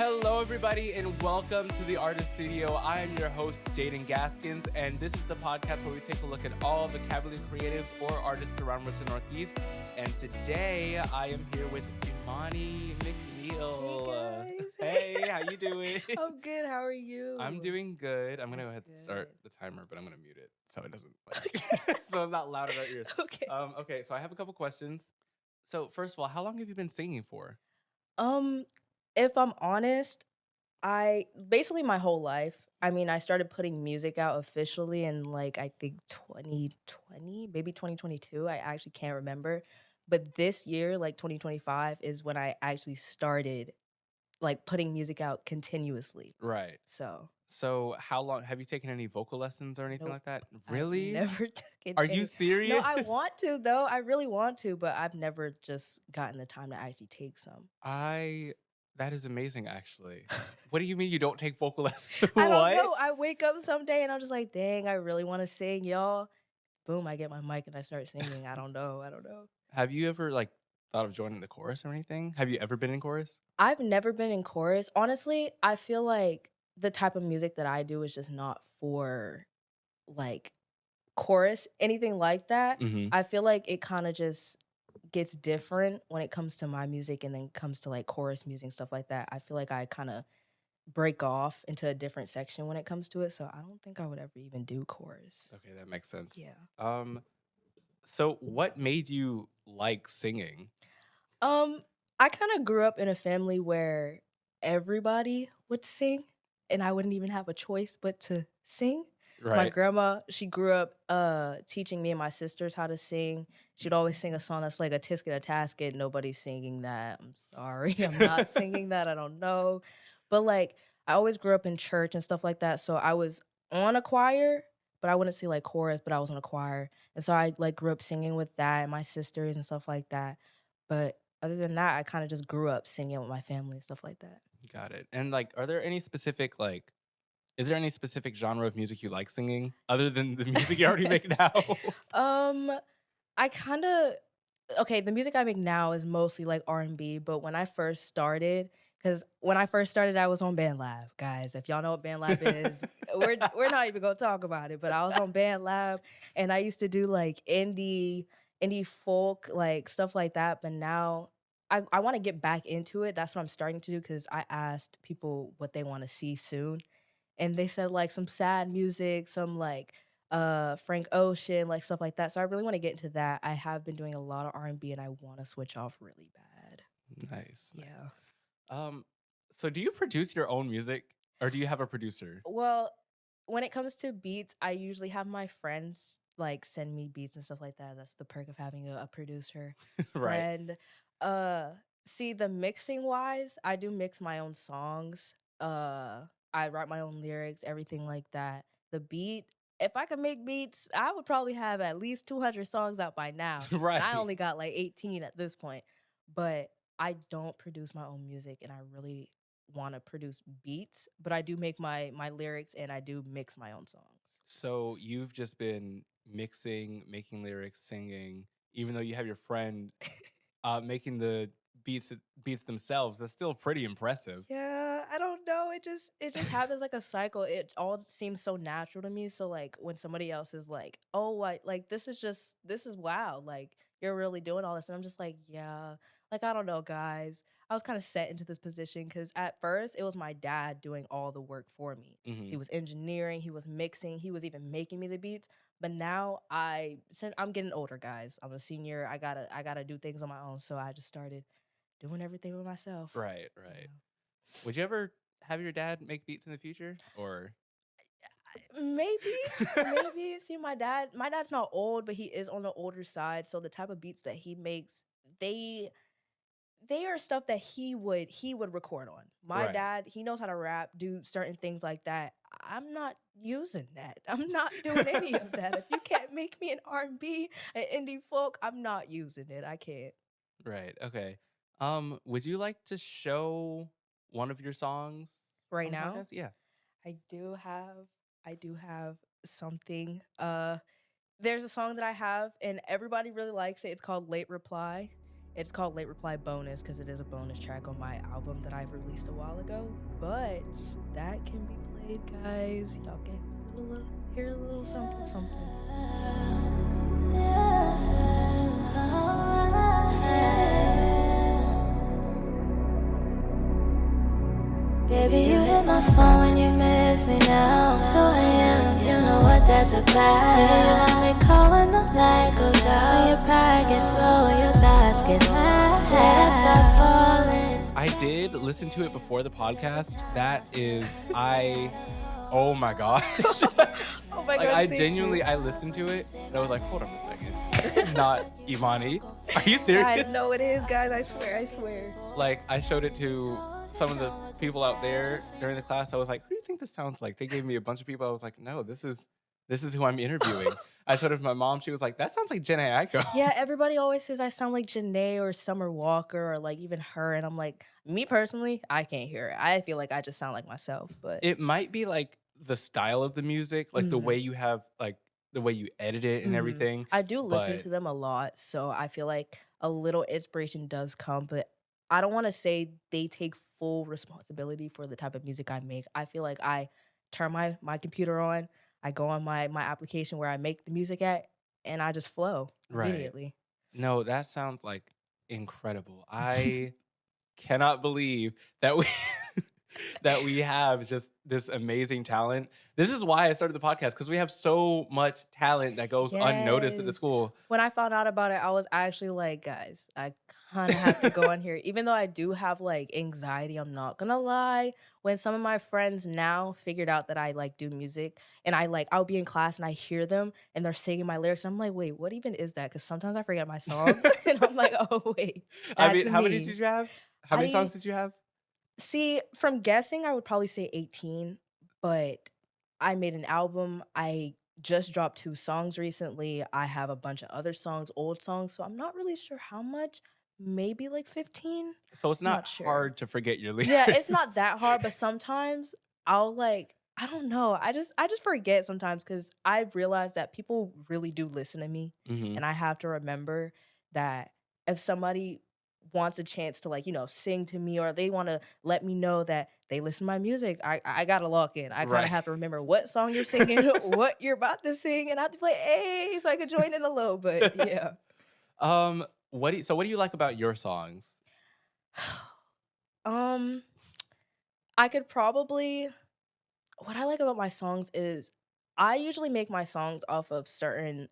Hello, everybody, and welcome to the Artist Studio. I am your host, Jaden Gaskins, and this is the podcast where we take a look at all the Cavalier creatives or artists around Richmond Northeast. And today, I am here with Emani McNeal. Hey, Hey, how you doing? I'm good. How are you? I'm doing good. I'm gonna go ahead and start the timer, but I'm gonna mute it so it doesn't so it's not loud in our ears. Okay. Okay, so I have a couple questions. So first of all, how long have you been singing for? Um, if I'm honest, I basically my whole life. I mean, I started putting music out officially in I think 2020, maybe 2022. I actually can't remember. But this year, like 2025, is when I actually started putting music out continuously. Right. So, So how long have you taken any vocal lessons or anything nope. like that? I've Really? never taken Are you any. serious? No, I want to though. I really want to, but I've never just gotten the time to actually take some. That is amazing, actually. What do you mean you don't take vocal lessons? I don't What? know. I wake up someday and I'm just like, dang, I really want to sing, y'all. Boom, I get my mic and I start singing. I don't know. Have you ever thought of joining the chorus or anything? Have you ever been in chorus? I've never been in chorus. Honestly, I feel like the type of music that I do is just not for like chorus, anything like that. Mm-hmm. I feel like it kind of just gets different when it comes to my music and then comes to like chorus music and stuff like that. I feel like I kind of break off into a different section when it comes to it. So I don't think I would ever even do chorus. Okay, that makes sense. Yeah. So what made you like singing? I kind of grew up in a family where everybody would sing and I wouldn't even have a choice but to sing. My Right. grandma, she grew up teaching me and my sisters how to sing. She'd always sing a song that's like a tisket, a tasket. Nobody's singing that. I'm sorry. I'm not singing that. I don't know. But I always grew up in church and stuff like that. So I was on a choir, but I wouldn't say like chorus, but I was on a choir. And so I grew up singing with that and my sisters and stuff like that. But other than that, I kind of just grew up singing with my family and stuff like that. Got it. And are there any specific is there any specific genre of music you like singing other than the music you already make now? I kind of okay. The music I make now is mostly like R&B, but when I first started, I was on Band Lab, guys. If y'all know what Band Lab is, we're not even gonna talk about it. But I was on Band Lab, and I used to do like indie folk, like stuff like that. But now I want to get back into it. That's what I'm starting to do because I asked people what they want to see soon, and they said like some sad music, some Frank Ocean, like stuff like that. So I really want to get into that. I have been doing a lot of R&B and I want to switch off really bad. Nice. Yeah. So do you produce your own music or do you have a producer? Well, when it comes to beats, I usually have my friends send me beats and stuff like that. That's the perk of having a producer Right. friend. See, the mixing wise, I do mix my own songs. I write my own lyrics, everything like that. The beat, if I could make beats, I would probably have at least 200 songs out by now. Right. And I only got like 18 at this point. But I don't produce my own music and I really want to produce beats, but I do make my lyrics and I do mix my own songs. So you've just been mixing, making lyrics, singing, even though you have your friend making the beats themselves. That's still pretty impressive. Yeah, I don't know. It just happens like a cycle. It all seems so natural to me. So when somebody else is like, "Oh, this is wow. Like you're really doing all this." And I'm just like, "Yeah." I don't know, guys. I was kind of set into this position cuz at first it was my dad doing all the work for me. Mm-hmm. He was engineering, he was mixing, he was even making me the beats. But now since I'm getting older, guys. I'm a senior. I got to do things on my own. So I just started doing everything with myself. Right. Would you ever have your dad make beats in the future or Maybe. See, my dad's not old, but he is on the older side. So the type of beats that he makes, they are stuff that he would record on. My Right. dad, he knows how to rap, do certain things like that. I'm not using that. I'm not doing any of that. If you can't make me an R&B, an indie folk, I'm not using it. I can't. Right. Okay. Would you like to show one of your songs Right on the now, podcast? Yeah. I do have something. There's a song that I have and everybody really likes it. It's called Late Reply. It's called Late Reply Bonus because it is a bonus track on my album that I've released a while ago. But that can be played, guys. Y'all can hear a little something, something. Baby, you hit my phone when you miss me now. 2 a.m., you know what that's about. You only call when the light goes out. When your pride gets low, when your thoughts get loud. Said I stop falling. I did listen to it before the podcast. Oh my gosh. Oh my Like, God, I thank genuinely, you. I listened to it and I was like, hold on a second. This is not Emani. Are you serious? I know it is, guys. I swear. Like, I showed it to some of the people out there during the class. I was like, who do you think this sounds like? They gave me a bunch of people. I was like, no, this is who I'm interviewing. I showed it to my mom. She was like, that sounds like Jhené Aiko. Yeah, everybody always says I sound like Janae or Summer Walker or like even her. And I'm like, me personally, I can't hear it. I feel like I just sound like myself. But It might be like the style of the music, like the way you have, like the way you edit it and everything. I do listen but- to them a lot. So I feel like a little inspiration does come. But I don't want to say they take full responsibility for the type of music I make. I feel like I turn my computer on. I go on my application where I make the music at, and I just flow immediately. No, that sounds like incredible. I cannot believe that we that we have just this amazing talent. This is why I started the podcast, because we have so much talent that goes unnoticed at the Yes. school. When I found out about it, I was actually like, guys, I kind of have to go on here. Even though I do have like anxiety, I'm not gonna lie. When some of my friends now figured out that I like do music, and I'll be in class and I hear them and they're singing my lyrics, I'm like, wait, what even is that? Because sometimes I forget my songs and I'm like, oh wait, I mean, that's how many me. did you have? How many I- songs did you have? See, from guessing, I would probably say 18, but I made an album. I just dropped 2 songs recently. I have a bunch of other songs, old songs, so I'm not really sure how much. Maybe like 15. So it's not Not sure. hard to forget your lyrics. Yeah, it's not that hard, but sometimes I'll like, I don't know. I just forget sometimes because I've realized that people really do listen to me. Mhm. And I have to remember that if somebody wants a chance to like, sing to me, or they want to let me know that they listen to my music, I gotta lock in. I kind of Right. have to remember what song you're singing, what you're about to sing, and I have to play, hey, so I can join in a little bit. Yeah. What do you like about your songs? I could probably, what I like about my songs is I usually make my songs off of certain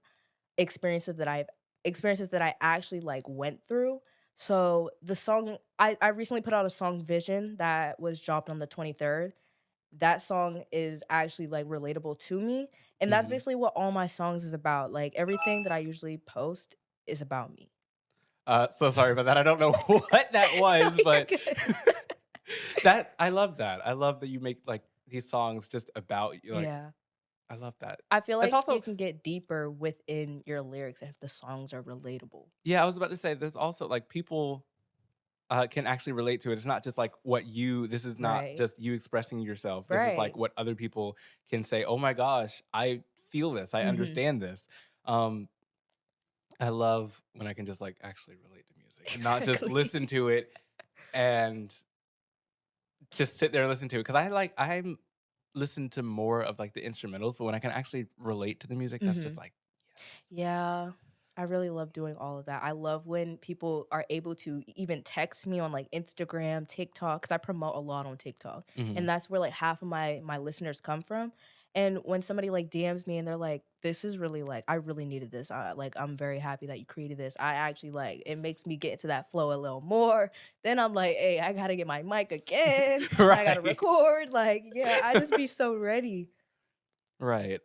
experiences that I actually like went through. So the song, I recently put out a song Vision that was dropped on the 23rd. That song is actually like relatable to me. And that's Mhm. basically what all my songs is about. Like everything that I usually post is about me. So sorry about that. I don't know what that was, You're but good. I love that. I love that you make like these songs just about you. Like, Yeah. I love that. I feel It's like also- you can get deeper within your lyrics if the songs are relatable. Yeah, I was about to say there's also like people can actually relate to it. It's not just like this is not Right. just you expressing yourself. This is like Right. what other people can say, oh my gosh, I feel this. I Mhm. understand this. I love when I can just like actually relate to music and not just Exactly. listen to it and just sit there and listen to it. Cause I'm listen to more of like the instrumentals, but when I can actually relate to the music, that's just like, yes. Yeah. I really love doing all of that. I love when people are able to even text me on like Instagram, TikTok, because I promote a lot on TikTok. Mhm. And that's where like half of my listeners come from. And when somebody like DMs me and they're like, this is really like, I really needed this. Like, I'm very happy that you created this. I actually like, it makes me get into that flow a little more. Then I'm like, hey, I got to get my mic again. I got to Right. record. Like, yeah, I just be so ready. Right.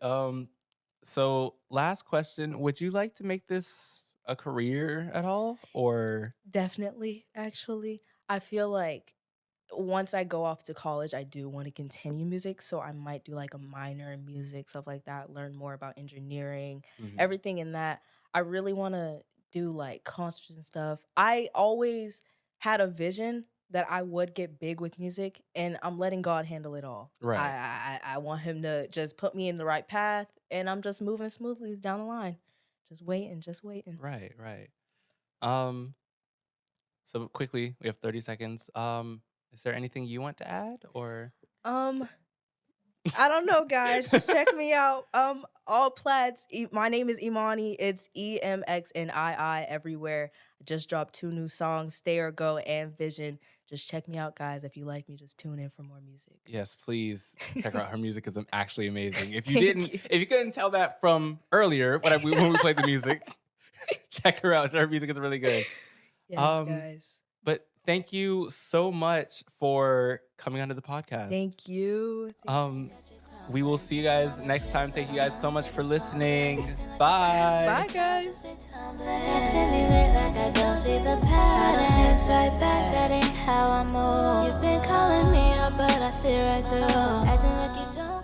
So last question, would you like to make this a career at all? Or Definitely, actually. I feel like once I go off to college, I do want to continue music. So I might do like a minor in music, stuff like that, learn more about engineering, Mhm. everything in that. I really want to do like concerts and stuff. I always had a vision that I would get big with music, and I'm letting God handle it all. Right. I want him to just put me in the right path, and I'm just moving smoothly down the line. Just waiting, just waiting. Right. So quickly, we have 30 seconds. Is there anything you want to add or? I don't know, guys. Just check me out. All plats. My name is Emani. It's EMXNII everywhere. I just dropped 2 new songs, Stay or Go and Vision. Just check me out, guys. If you like me, just tune in for more music. Yes, please check her out. Her music is actually amazing. If you couldn't tell that from earlier when we played the music, check her out. Her music is really good. Yes, guys. But thank you so much for coming onto the podcast. Thank you. We will see you guys next time. Thank you guys so much for listening. Bye. Bye, guys. You've been calling me up, but I see right through. Acting like you don't